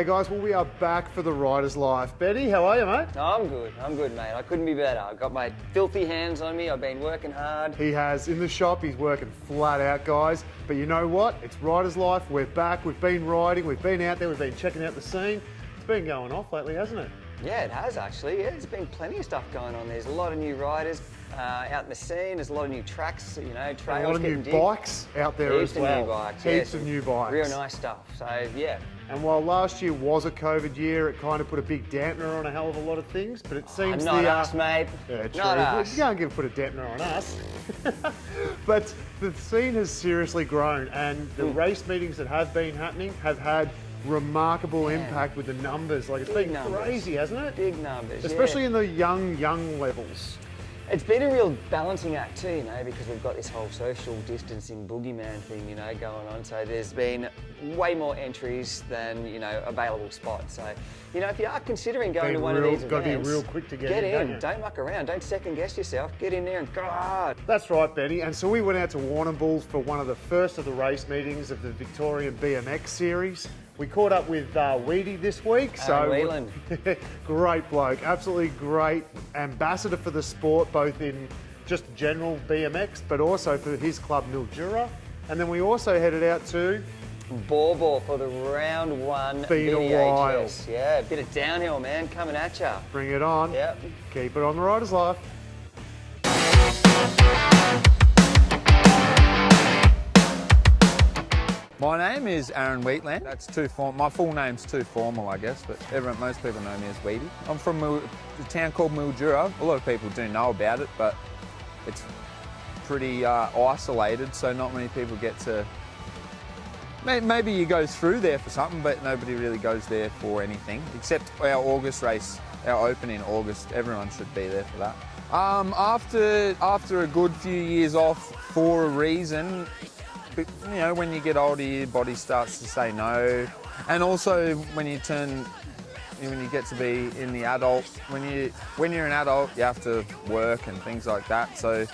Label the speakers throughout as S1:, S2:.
S1: guys, well we are back for the Rider's Life. Benny, how are you, mate?
S2: I'm good, mate. I couldn't be better. I've got my filthy hands on me. I've been working hard.
S1: He has. In the shop, he's working flat out, guys. But you know what? It's Rider's Life. We're back. We've been riding. We've been out there. We've been checking out the scene. It's been going off lately, hasn't it?
S2: Yeah, it has actually. Yeah, there's been plenty of stuff going on. There's a lot of new riders out in the scene. There's a lot of new tracks, you know, trails.
S1: A lot of new bikes out there as well.
S2: New bikes,
S1: Heaps of new bikes.
S2: Real nice stuff. So yeah.
S1: And while last year was a COVID year, it kind of put a big dampener on a hell of a lot of things. But it seems
S2: not us, mate.
S1: Yeah, true.
S2: Not us.
S1: You can't put a dampener on us. But the scene has seriously grown, and the race meetings that have been happening have had remarkable impact with the numbers. Like, it's been crazy, hasn't it?
S2: Big numbers,
S1: especially in the young levels.
S2: It's been a real balancing act too, you know, because we've got this whole social distancing boogeyman thing, you know, going on. So there's been way more entries than, you know, available spots. So, you know, if you are considering going to one of these events,
S1: got to be real quick to get in.
S2: Don't muck around. Don't second guess yourself. Get in there and go hard.
S1: That's right, Benny. And so we went out to Warrnambool for one of the first of the race meetings of the Victorian BMX series. We caught up with Wheaty this week.
S2: Wheatland.
S1: Great bloke, absolutely great ambassador for the sport, both in just general BMX, but also for his club Mildura. And then we also headed out to
S2: Baw Baw for the round one
S1: Been
S2: VDHS.
S1: a while.
S2: Yeah, a bit of downhill, man, coming at ya.
S1: Bring it on.
S2: Yep.
S1: Keep it on the Rider's Life.
S3: My name is Aaron Wheatland. That's too formal. My full name's too formal, I guess, but most people know me as Wheaty. I'm from a town called Mildura. A lot of people do know about it, but it's pretty isolated, so not many people get to... Maybe you go through there for something, but nobody really goes there for anything, except our August race, our Open in August. Everyone should be there for that. After a good few years off for a reason, you know, when you get older, your body starts to say no. And also when you get to be in the adult, when you're an adult, you have to work and things like that. So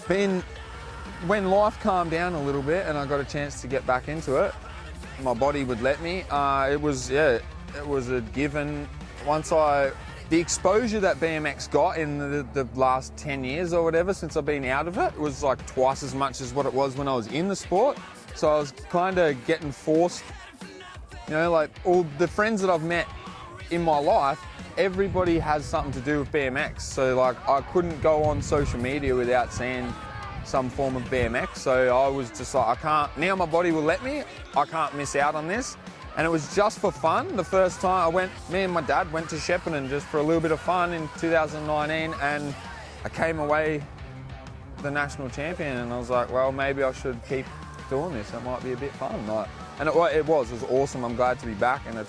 S3: when life calmed down a little bit and I got a chance to get back into it, my body would let me. It was a given. The exposure that BMX got in the last 10 years or whatever since I've been out of it was like twice as much as what it was when I was in the sport. So I was kind of getting forced, you know, like all the friends that I've met in my life, everybody has something to do with BMX. So like I couldn't go on social media without seeing some form of BMX. So I was just like, now my body will let me, I can't miss out on this. And it was just for fun. The first time me and my dad went to Shepparton just for a little bit of fun in 2019, and I came away the national champion, and I was like, well, maybe I should keep doing this. It might be a bit fun. And it was awesome. I'm glad to be back, and I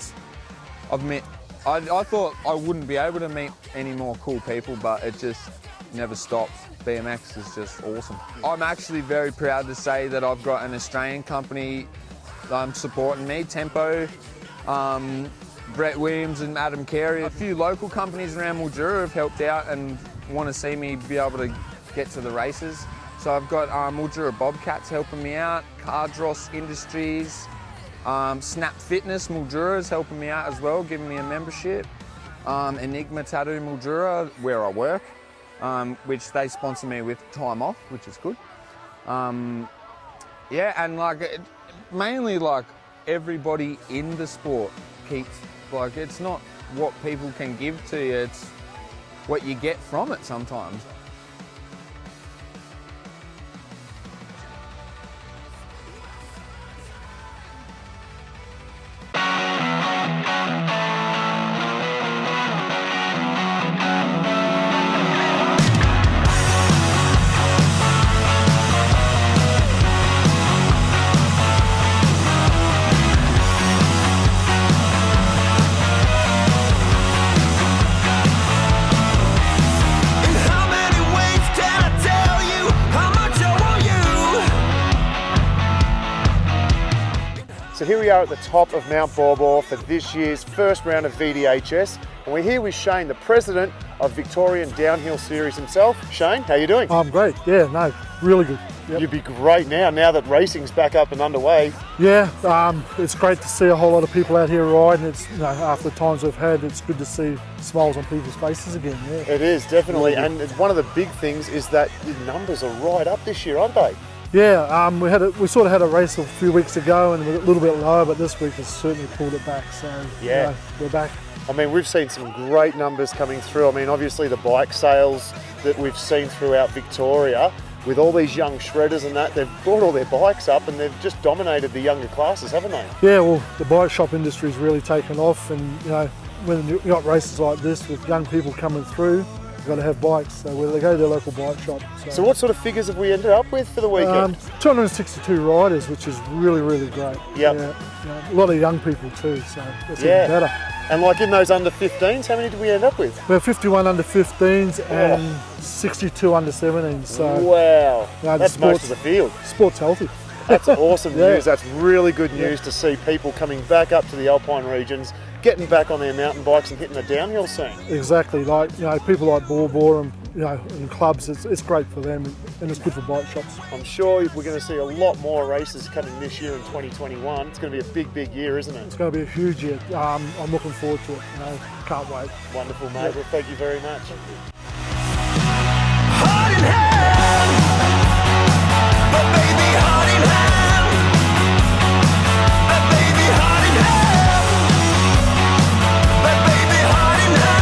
S3: thought I wouldn't be able to meet any more cool people, but it just never stops. BMX is just awesome. I'm actually very proud to say that I've got an Australian company supporting me, Tempo, Brett Williams and Adam Carey. A few local companies around Mildura have helped out and want to see me be able to get to the races. So I've got Mildura Bobcats helping me out, Cardross Industries, Snap Fitness Mildura is helping me out as well, giving me a membership. Enigma Tattoo Mildura, where I work, which they sponsor me with time off, which is good. Yeah, and like, mainly like everybody in the sport keeps, like, it's not what people can give to you, it's what you get from it sometimes.
S1: So here we are at the top of Mt Baw Baw for this year's first round of VDHS, and we're here with Shane, the president of Victorian Downhill Series himself. Shane, how you doing?
S4: I'm great, yeah, no, really good.
S1: You'd be great now that racing's back up and underway.
S4: Yeah, it's great to see a whole lot of people out here riding. It's, you know, after the times we've had, it's good to see smiles on people's faces again. Yeah.
S1: It is, definitely. And one of the big things is that your numbers are right up this year, aren't they?
S4: Yeah, we sort of had a race a few weeks ago and we're a little bit lower, but this week has certainly pulled it back. So
S1: yeah,
S4: you know, we're back.
S1: I mean, we've seen some great numbers coming through. I mean, obviously the bike sales that we've seen throughout Victoria, with all these young shredders and that, they've brought all their bikes up and they've just dominated the younger classes, haven't they?
S4: Yeah, well, the bike shop industry's really taken off, and you know, when you've got races like this with young people coming through, you've got to have bikes. So they go to their local bike shop.
S1: So what sort of figures have we ended up with for the weekend?
S4: 262 riders, which is really, really great.
S1: Yep.
S4: Yeah, a lot of young people too, so it's even better.
S1: And like in those under 15s, how many did we end up with?
S4: We have 51 under 15s and 62 under 17s. So
S1: wow,
S4: you know,
S1: that's most of the field.
S4: Sport's healthy.
S1: That's awesome news. That's really good news to see people coming back up to the Alpine regions, getting back on their mountain bikes and hitting the downhill scene.
S2: Exactly, like, you know, people like Baw Baw and, you know, and clubs, it's great for them and it's good for bike shops.
S1: I'm sure we're going to see a lot more races coming this year in 2021. It's going to be a big, big year, isn't it?
S2: It's going to be a huge year. I'm looking forward to it. You know, can't wait.
S1: Wonderful, mate. Well, thank you very much.
S5: Heart in hand, but baby, heart in hand, but baby, heart in hand, but baby, heart in hand,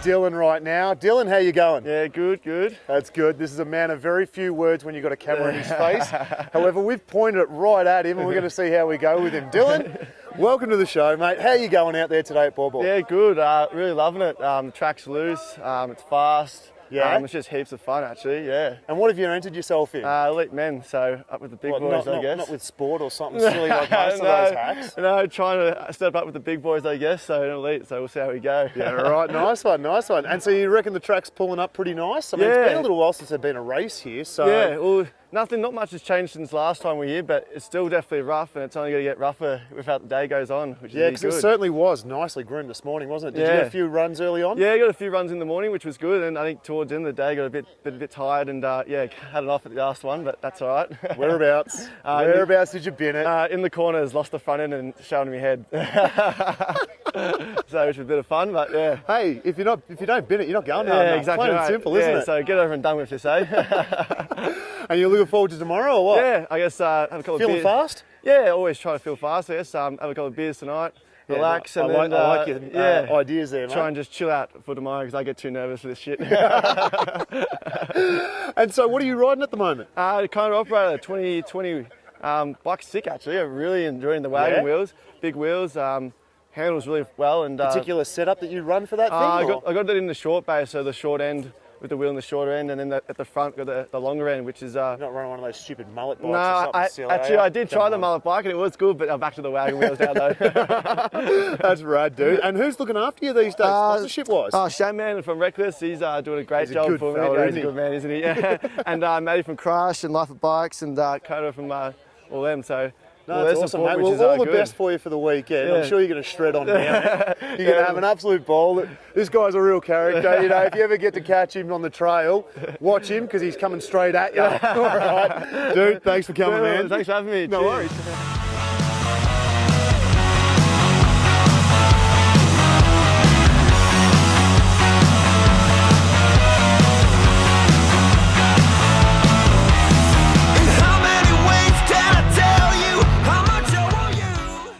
S1: Dylan right now. Dylan, how you going?
S6: Yeah, good, good.
S1: That's good. This is a man of very few words when you've got a camera in his face. However, we've pointed it right at him and we're going to see how we go with him. Dylan, welcome to the show, mate. How are you going out there today at Baw Baw?
S6: Yeah, good. Really loving it. The track's loose. It's fast.
S1: Yeah.
S6: It's just heaps of fun, actually, yeah.
S1: And what have you entered yourself in?
S6: Elite men, so up with the big boys, I guess.
S1: Not with sport or something silly like most of those hacks?
S6: No, trying to step up with the big boys, I guess, so elite, so we'll see how we go.
S1: Yeah, right, nice one, nice one. And so you reckon the track's pulling up pretty nice? I mean, it's been a little while since there's been a race here, so...
S6: Yeah, well, not much has changed since last time we were here, but it's still definitely rough, and it's only going to get rougher without the day goes on, which is really good.
S1: Yeah, because it certainly was nicely groomed this morning, wasn't it? Did you get a few runs early on?
S6: Yeah, I got a few runs in the morning, which was good, and I think towards the end of the day, got a bit tired, and yeah, had it off at the last one, but that's all right.
S1: Whereabouts? Whereabouts did you bin it?
S6: In the corners, lost the front end and showed me head. So which was a bit of fun, but yeah.
S1: Hey, if you don't bin it, you're not going hard enough.
S6: Exactly.
S1: Plain and simple, isn't it?
S6: So get over and done with this, eh?
S1: And you're looking forward to tomorrow or what?
S6: Yeah, I guess have a couple of beers.
S1: Feeling fast?
S6: Yeah, always try to feel fast, I guess. Have a couple of beers tonight, relax,
S1: I
S6: and
S1: like your ideas there, mate.
S6: Try and just chill out for tomorrow because I get too nervous for this shit.
S1: And so what are you riding at the moment?
S6: Kind of operator, 2020 bike stick actually. I'm really enjoying the wagon wheels, big wheels. Handles really well. And
S1: particular setup that you run for that thing?
S6: I got that in the short base, so the short end with the wheel in the shorter end, and then at the front got the longer end, which is...
S1: You're not running one of those stupid mullet bikes or
S6: no,
S1: something silly,
S6: actually I did try the mullet bike and it was good, but I'm back to the wagon wheels now though.
S1: That's rad, dude. And who's looking after you these days, sponsorship-wise?
S6: Shane from Reckless, he's doing a great job for me. He's a good man, isn't he? Yeah. And Matty from Crush and Life of Bikes and Coda from all them, so...
S1: No, that's awesome, mate. Well, all the best for you for the weekend. Yeah. I'm sure you're going to shred on down. You're going to have an absolute ball. This guy's a real character. You know, if you ever get to catch him on the trail, watch him because he's coming straight at you. All right, dude. Thanks for coming, man.
S6: Thanks for having me.
S1: No worries.